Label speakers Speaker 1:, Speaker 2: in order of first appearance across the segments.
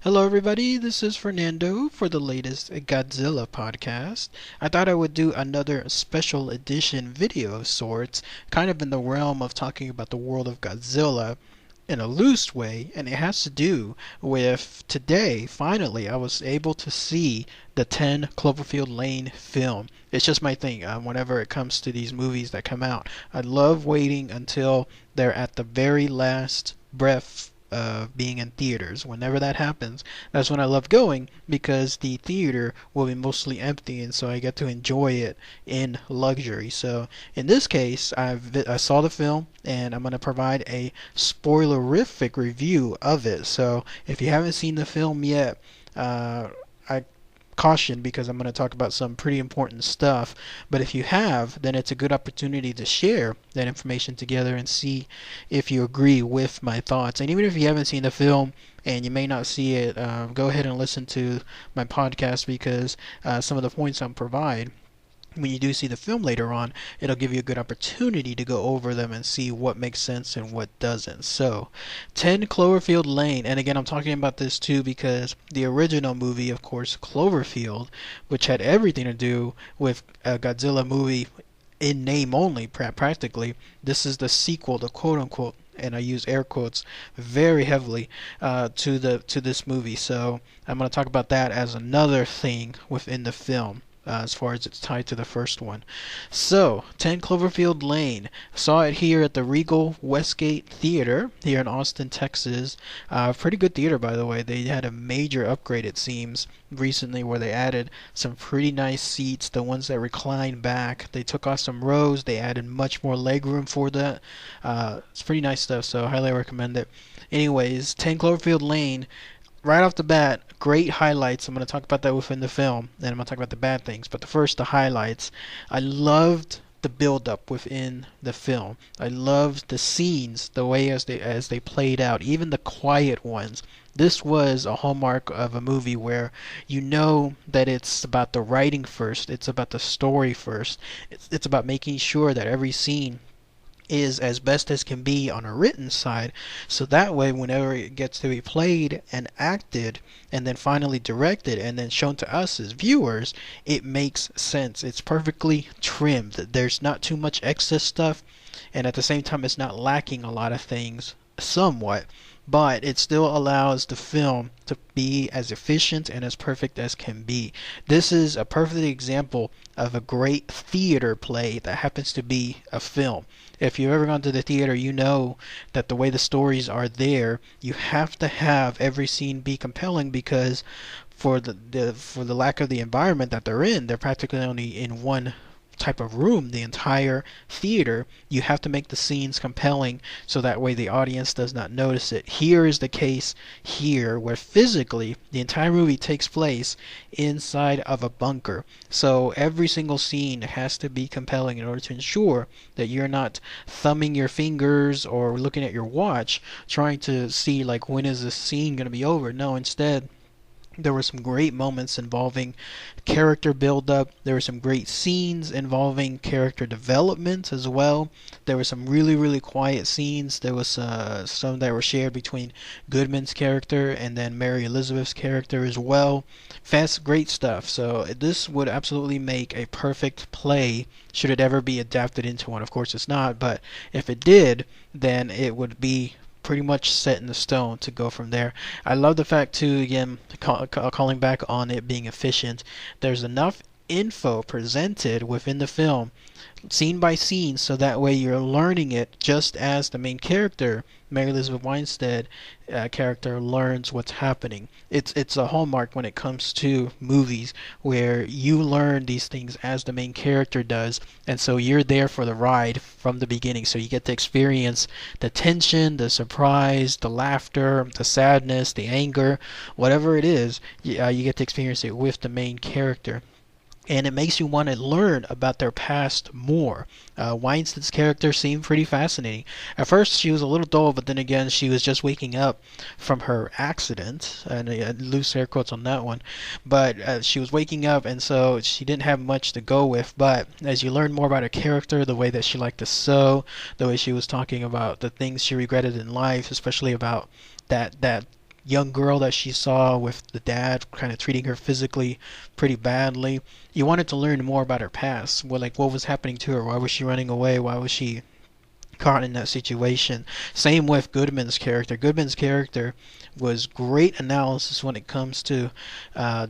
Speaker 1: Hello, everybody. This is Fernando for the latest Godzilla podcast. I thought I would do another special edition video of sorts, kind of in the realm of talking about the world of Godzilla in a loose way, and it has to do with today, finally, I was able to see the 10 Cloverfield Lane film. It's just my thing. Whenever it comes to these movies that come out, I love waiting until they're at the very last breath being in theaters. Whenever that happens, that's when I love going because the theater will be mostly empty, and so I get to enjoy it in luxury. So in this case, I saw the film, and I'm going to provide a spoilerific review of it. So if you haven't seen the film yet, I caution because I'm going to talk about some pretty important stuff. But if you have, then it's a good opportunity to share that information together and see if you agree with my thoughts. And even if you haven't seen the film and you may not see it, go ahead and listen to my podcast because some of the points I'll provide when you do see the film later on, it'll give you a good opportunity to go over them and see what makes sense and what doesn't. So, 10 Cloverfield Lane, and again, I'm talking about this too because the original movie, of course, Cloverfield, which had everything to do with a Godzilla movie in name only, practically. This is the sequel, the quote unquote, and I use air quotes very heavily to this movie. So I'm going to talk about that as another thing within the film as far as it's tied to the first one. So, 10 Cloverfield Lane. Saw it here at the Regal Westgate Theater here in Austin, Texas. Pretty good theater, by the way. They had a major upgrade, it seems, recently where they added some pretty nice seats, the ones that recline back. They took off some rows. They added much more legroom for that. It's pretty nice stuff, so I highly recommend it. Anyways, 10 Cloverfield Lane. Right off the bat, great highlights. I'm going to talk about that within the film, and I'm going to talk about the bad things. But first, the highlights. I loved the build-up within the film. I loved the scenes, the way as they played out, even the quiet ones. This was a hallmark of a movie where you know that it's about the writing first, it's about the story first, it's about making sure that every scene is as best as can be on a written side, so that way whenever it gets to be played and acted and then finally directed and then shown to us as viewers, it makes sense. It's perfectly trimmed. There's not too much excess stuff, and at the same time it's not lacking a lot of things somewhat, but it still allows the film to be as efficient and as perfect as can be. This is a perfect example of a great theater play that happens to be a film. If you've ever gone to the theater, you know that the way the stories are there, you have to have every scene be compelling because for the lack of the environment that they're in, they're practically only in one type of room, the entire theater. You have to make the scenes compelling so that way the audience does not notice it. Here is the case here where physically the entire movie takes place inside of a bunker. So every single scene has to be compelling in order to ensure that you're not thumbing your fingers or looking at your watch trying to see like when is this scene going to be over. No, instead there were some great moments involving character build-up. There were some great scenes involving character development as well. There were some really, really quiet scenes. There was some that were shared between Goodman's character and then Mary Elizabeth's character as well. Fast, great stuff. So this would absolutely make a perfect play should it ever be adapted into one. Of course it's not, but if it did, then it would be pretty much set in the stone to go from there. I love the fact too, again, calling back on it being efficient, there's enough info presented within the film scene by scene so that way you're learning it just as the main character, Mary Elizabeth Winstead character, learns what's happening. It's a hallmark when it comes to movies where you learn these things as the main character does, and so you're there for the ride from the beginning, so you get to experience the tension, the surprise, the laughter, the sadness, the anger, whatever it is, you get to experience it with the main character. And it makes you want to learn about their past more. Weinstein's character seemed pretty fascinating. At first, she was a little dull, but then again, she was just waking up from her accident, and loose air quotes on that one. But she was waking up, and so she didn't have much to go with. But as you learn more about her character, the way that she liked to sew, the way she was talking about the things she regretted in life, especially about that young girl that she saw with the dad kind of treating her physically pretty badly. You wanted to learn more about her past. What was happening to her? Why was she running away? Why was she caught in that situation? Same with Goodman's character. Goodman's character was great analysis when it comes to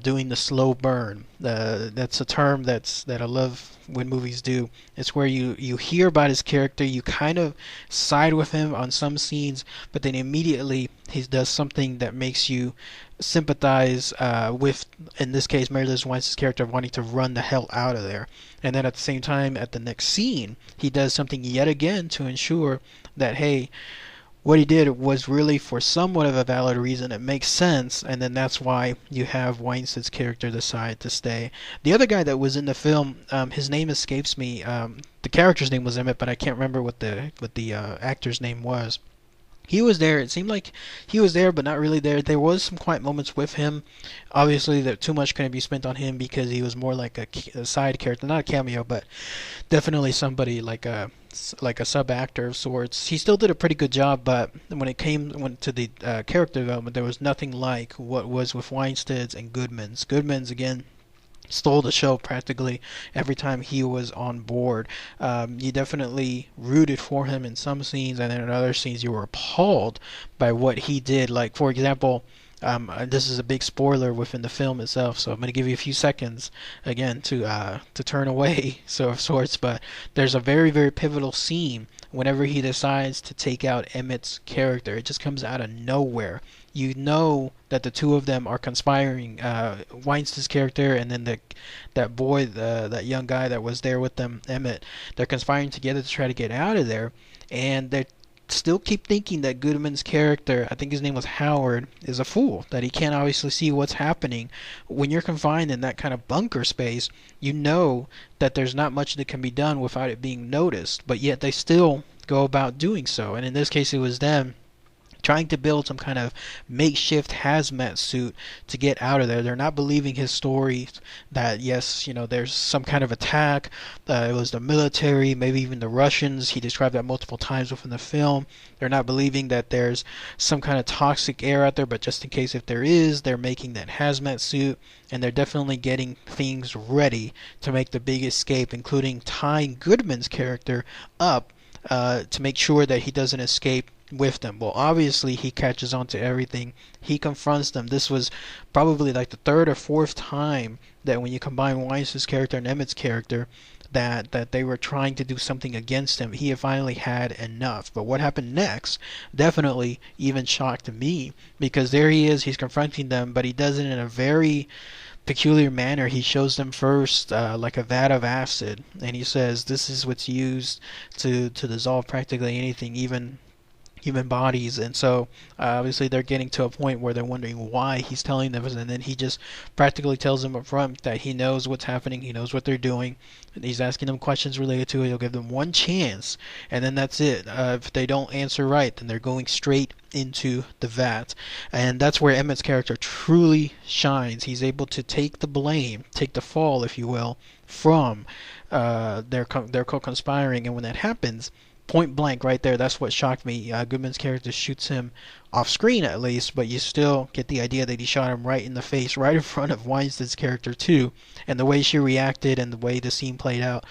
Speaker 1: doing the slow burn. That's a term that I love when movies do. It's where you hear about his character, you kind of side with him on some scenes, but then immediately he does something that makes you sympathize with, in this case, Mary Liz Weinstein's character wanting to run the hell out of there. And then at the same time, at the next scene, he does something yet again to ensure that, hey, what he did was really for somewhat of a valid reason. It makes sense, and then that's why you have Weinstein's character decide to stay. The other guy that was in the film, his name escapes me. The character's name was Emmett, but I can't remember what the actor's name was. He was there. It seemed like he was there, but not really there. There was some quiet moments with him. Obviously, that too much couldn't be spent on him because he was more like a side character, not a cameo, but definitely somebody like a sub actor of sorts. He still did a pretty good job, but when it went to the character development, there was nothing like what was with Weinstein's and Goodman's. Goodman's again stole the show practically every time he was on board. You definitely rooted for him in some scenes, and then in other scenes you were appalled by what he did. Like, for example, this is a big spoiler within the film itself, so I'm going to give you a few seconds again to turn away, so of sorts. But there's a very, very pivotal scene whenever he decides to take out Emmett's character. It just comes out of nowhere. You know that the two of them are conspiring. Weinstein's character and then that boy, that young guy that was there with them, Emmett. They're conspiring together to try to get out of there, and they still keep thinking that Goodman's character, I think his name was Howard, is a fool. That he can't obviously see what's happening. When you're confined in that kind of bunker space, you know that there's not much that can be done without it being noticed, but yet they still go about doing so. And in this case, it was them trying to build some kind of makeshift hazmat suit to get out of there. They're not believing his story that, yes, there's some kind of attack. It was the military, maybe even the Russians. He described that multiple times within the film. They're not believing that there's some kind of toxic air out there, but just in case if there is, they're making that hazmat suit, and they're definitely getting things ready to make the big escape, including tying Goodman's character up to make sure that he doesn't escape with them. Well, obviously he catches on to everything. He confronts them. This was probably like the third or fourth time that when you combine Weinstein's character and Emmett's character, that they were trying to do something against him. He had finally had enough. But what happened next definitely even shocked me, because there he is, he's confronting them, but he does it in a very peculiar manner. He shows them first like a vat of acid, and he says this is what's used to dissolve practically anything, even human bodies. And so obviously they're getting to a point where they're wondering why he's telling them, and then he just practically tells them up front that he knows what's happening, he knows what they're doing, and he's asking them questions related to it. He'll give them one chance, and then that's it. If they don't answer right, then they're going straight into the vat. And that's where Emmett's character truly shines. He's able to take the blame, take the fall, if you will, from their co-conspiring. And when that happens, point blank right there, that's what shocked me. Goodman's character shoots him off screen at least, but you still get the idea that he shot him right in the face, right in front of Weinstein's character too. And the way she reacted and the way the scene played out,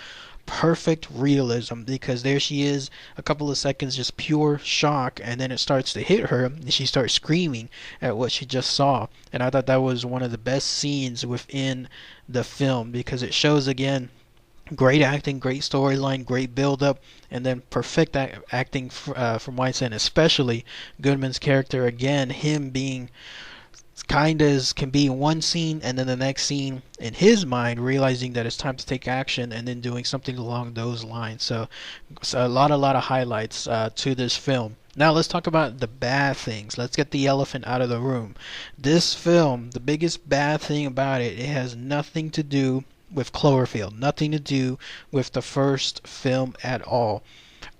Speaker 1: perfect realism, because there she is, a couple of seconds just pure shock, and then it starts to hit her and she starts screaming at what she just saw. And I thought that was one of the best scenes within the film, because it shows again great acting, great storyline, great build-up, and then perfect acting from Weinstein, especially Goodman's character. Again, him being kind as can be in one scene, and then the next scene, in his mind, realizing that it's time to take action, and then doing something along those lines. So a lot of highlights to this film. Now let's talk about the bad things. Let's get the elephant out of the room. This film, the biggest bad thing about it, it has nothing to do with Cloverfield, nothing to do with the first film at all.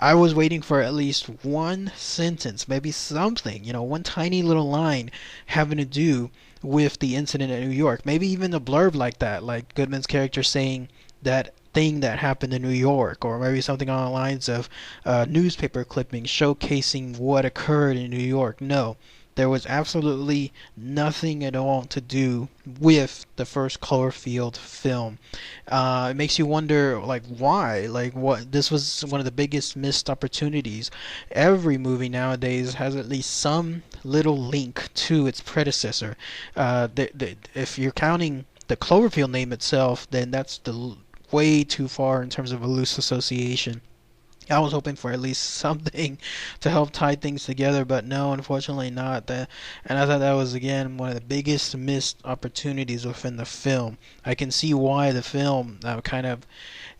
Speaker 1: I was waiting for at least one sentence, maybe something, one tiny little line having to do with the incident in New York. Maybe even a blurb like that, like Goodman's character saying that thing that happened in New York, or maybe something on the lines of newspaper clippings showcasing what occurred in New York. No, there was absolutely nothing at all to do with the first Cloverfield film. It makes you wonder, like, why? Like, what? This was one of the biggest missed opportunities. Every movie nowadays has at least some little link to its predecessor. If you're counting the Cloverfield name itself, then that's way too far in terms of a loose association. I was hoping for at least something to help tie things together, but no, unfortunately not. And I thought that was again one of the biggest missed opportunities within the film. I can see why the film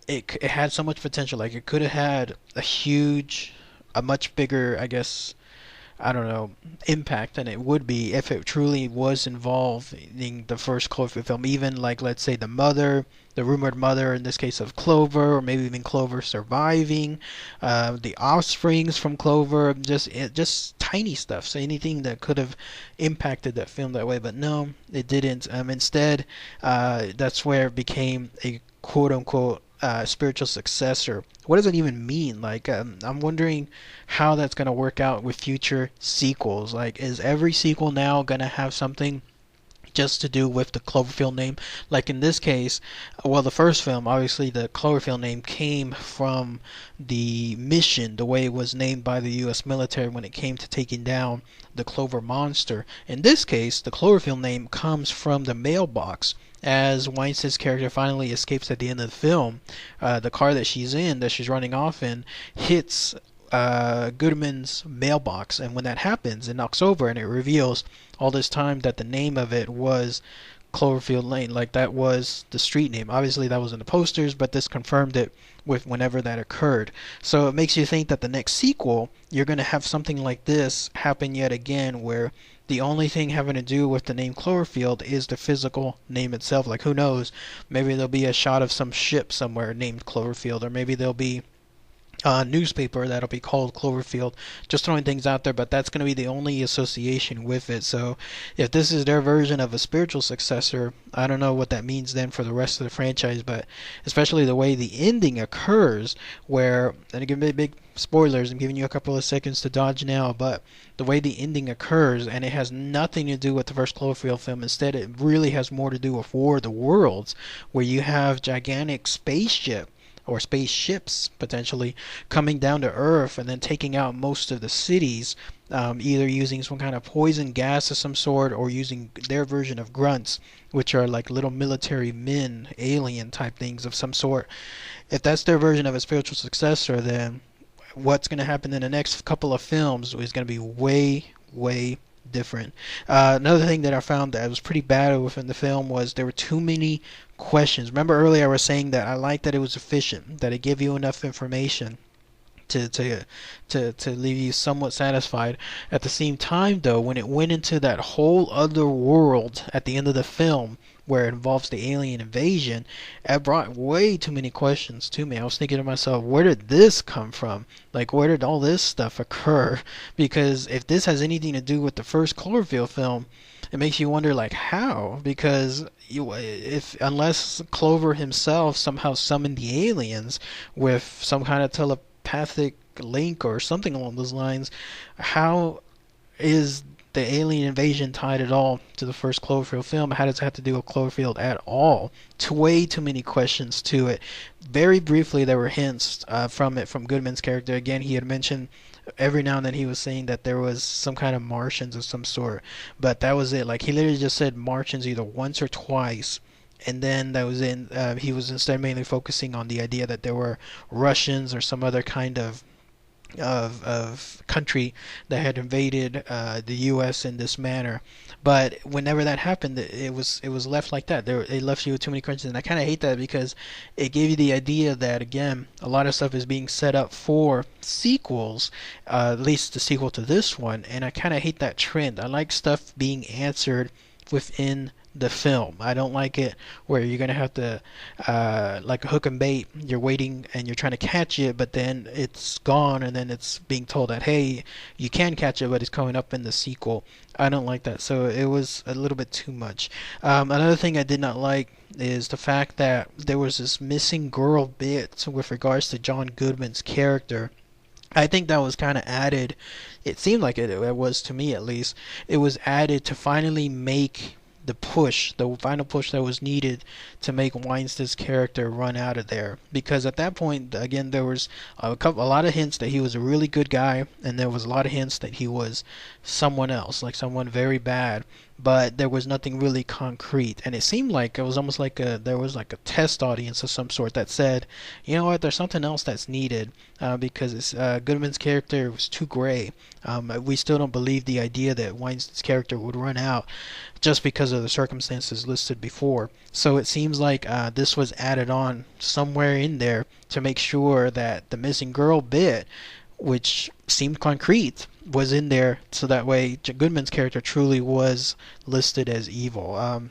Speaker 1: it had so much potential. Like it could have had a much bigger, I guess, I don't know, impact than it would be if it truly was involved in the first Cloverfield film. Even like, let's say, the rumored mother, in this case of Clover, or maybe even Clover surviving, the offsprings from Clover, just tiny stuff. So anything that could have impacted that film that way, but no, it didn't. Instead, that's where it became a quote unquote spiritual successor. What does it even mean? Like, I'm wondering how that's going to work out with future sequels. Like, is every sequel now going to have something just to do with the Cloverfield name? Like in this case, well, the first film, obviously the Cloverfield name came from the mission, the way it was named by the U.S. military when it came to taking down the Clover monster. In this case, the Cloverfield name comes from the mailbox. As Weinstein's character finally escapes at the end of the film, the car that she's running off in, hits Goodman's mailbox, and when that happens, it knocks over and it reveals all this time that the name of it was Cloverfield Lane. Like that was the street name. Obviously that was in the posters, but this confirmed it with whenever that occurred. So it makes you think that the next sequel, you're going to have something like this happen yet again, where the only thing having to do with the name Cloverfield is the physical name itself. Like who knows, maybe there'll be a shot of some ship somewhere named Cloverfield, or maybe there'll be newspaper that'll be called Cloverfield. Just throwing things out there, but that's going to be the only association with it. So if this is their version of a spiritual successor, I don't know what that means then for the rest of the franchise, but especially the way the ending occurs, where, and again, big spoilers, I'm giving you a couple of seconds to dodge now, but the way the ending occurs, and it has nothing to do with the first Cloverfield film. Instead, it really has more to do with War of the Worlds, where you have gigantic spaceship or spaceships potentially coming down to Earth and then taking out most of the cities, either using some kind of poison gas of some sort or using their version of grunts, which are like little military men, alien type things of some sort. If that's their version of a spiritual successor, then what's going to happen in the next couple of films is going to be way different. Another thing that I found that was pretty bad within the film was there were too many questions. Remember earlier I was saying that I liked that it was efficient, that it gave you enough information to leave you somewhat satisfied. At the same time, though, when it went into that whole other world at the end of the film, where it involves the alien invasion, it brought way too many questions to me. I was thinking to myself, where did this come from? Like, where did all this stuff occur? Because if this has anything to do with the first Cloverfield film, it makes you wonder, like, how? Because unless Clover himself somehow summoned the aliens with some kind of telepathic link or something along those lines, how is the alien invasion tied at all to the first Cloverfield film? How does it have to do with Cloverfield at all? Way too many questions to it. Very briefly, there were hints from Goodman's character. Again, he had mentioned every now and then he was saying that there was some kind of Martians of some sort, but that was it. Like, he literally just said Martians either once or twice, and then that was in. He was instead mainly focusing on the idea that there were Russians or some other kind of country that had invaded the U.S. in this manner. But whenever that happened, it was left like that. It left you with too many questions, and I kind of hate that because it gave you the idea that, again, a lot of stuff is being set up for sequels, at least the sequel to this one, and I kind of hate that trend. I like stuff being answered within the film. I don't like it where you're gonna have to like a hook and bait, you're waiting and you're trying to catch it, but then it's gone, and then it's being told that, hey, you can catch it, but it's coming up in the sequel. I don't like that, so it was a little bit too much. Another thing I did not like is the fact that there was this missing girl bit with regards to John Goodman's character. I think that was kind of added. It seemed like it was to me at least. It was added to finally make the final push that was needed to make Weinstein's character run out of there. Because at that point, again, there was a lot of hints that he was a really good guy, and there was a lot of hints that he was someone else, like someone very bad. But there was nothing really concrete, and it seemed like it was almost like there was like a test audience of some sort that said, you know what, there's something else that's needed, because Goodman's character was too gray. We still don't believe the idea that Weinstein's character would run out just because of the circumstances listed before. So it seems like this was added on somewhere in there to make sure that the missing girl bit, which seemed concrete, was in there, so that way Goodman's character truly was listed as evil.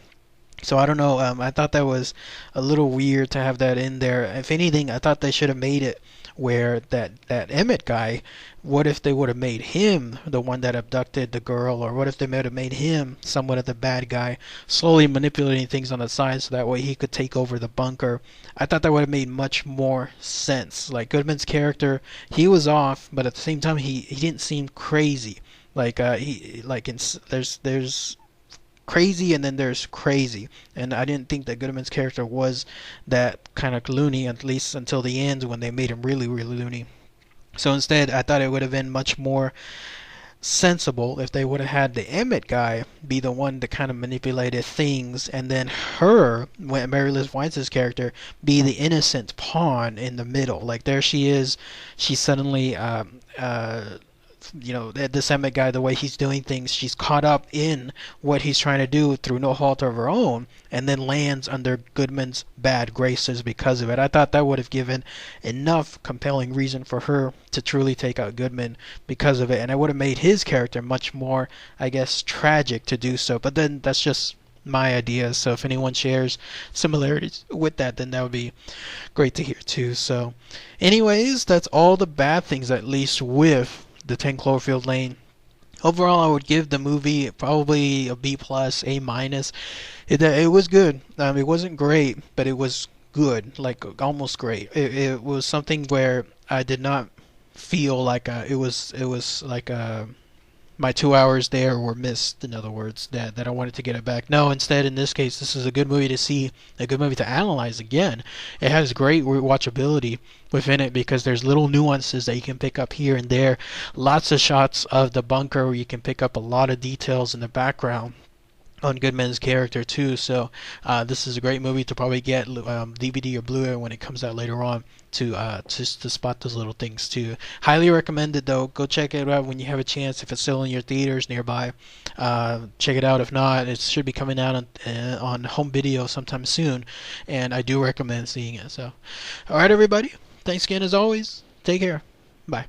Speaker 1: So I don't know. I thought that was a little weird to have that in there. If anything, I thought they should have made it where that Emmett guy. What if they would have made him the one that abducted the girl, or what if they might have made him somewhat of the bad guy, slowly manipulating things on the side so that way he could take over the bunker. I thought that would have made much more sense. Like Goodman's character, he was off, but at the same time he didn't seem crazy. Like there's crazy and then there's crazy, and I didn't think that Goodman's character was that kind of loony, at least until the end when they made him really really loony. So instead, I thought it would have been much more sensible if they would have had the Emmett guy be the one that kind of manipulated things, and then Mary Liz Weinstein's character, be the innocent pawn in the middle. Like there she is, she's suddenly this Emmett guy, the way he's doing things, she's caught up in what he's trying to do through no fault of her own, and then lands under Goodman's bad graces because of it. I thought that would have given enough compelling reason for her to truly take out Goodman because of it, and it would have made his character much more, I guess, tragic to do so. But then that's just my ideas, so if anyone shares similarities with that, then that would be great to hear too. So anyways, that's all the bad things, at least with the 10 Cloverfield Lane. Overall, I would give the movie probably a B plus, A minus. It was good. It wasn't great, but it was good, like almost great. It was something where I did not feel like it was like my 2 hours there were missed, in other words, that I wanted to get it back. No, instead, in this case, this is a good movie to see, a good movie to analyze again. It has great rewatchability within it because there's little nuances that you can pick up here and there. Lots of shots of the bunker where you can pick up a lot of details in the background on Goodman's character too. So this is a great movie to probably get DVD or Blu-ray when it comes out later on to spot those little things too. Highly recommended though. Go check it out when you have a chance. If it's still in your theaters nearby, check it out. If not, it should be coming out on home video sometime soon, and I do recommend seeing it. So, all right, everybody. Thanks again as always. Take care. Bye.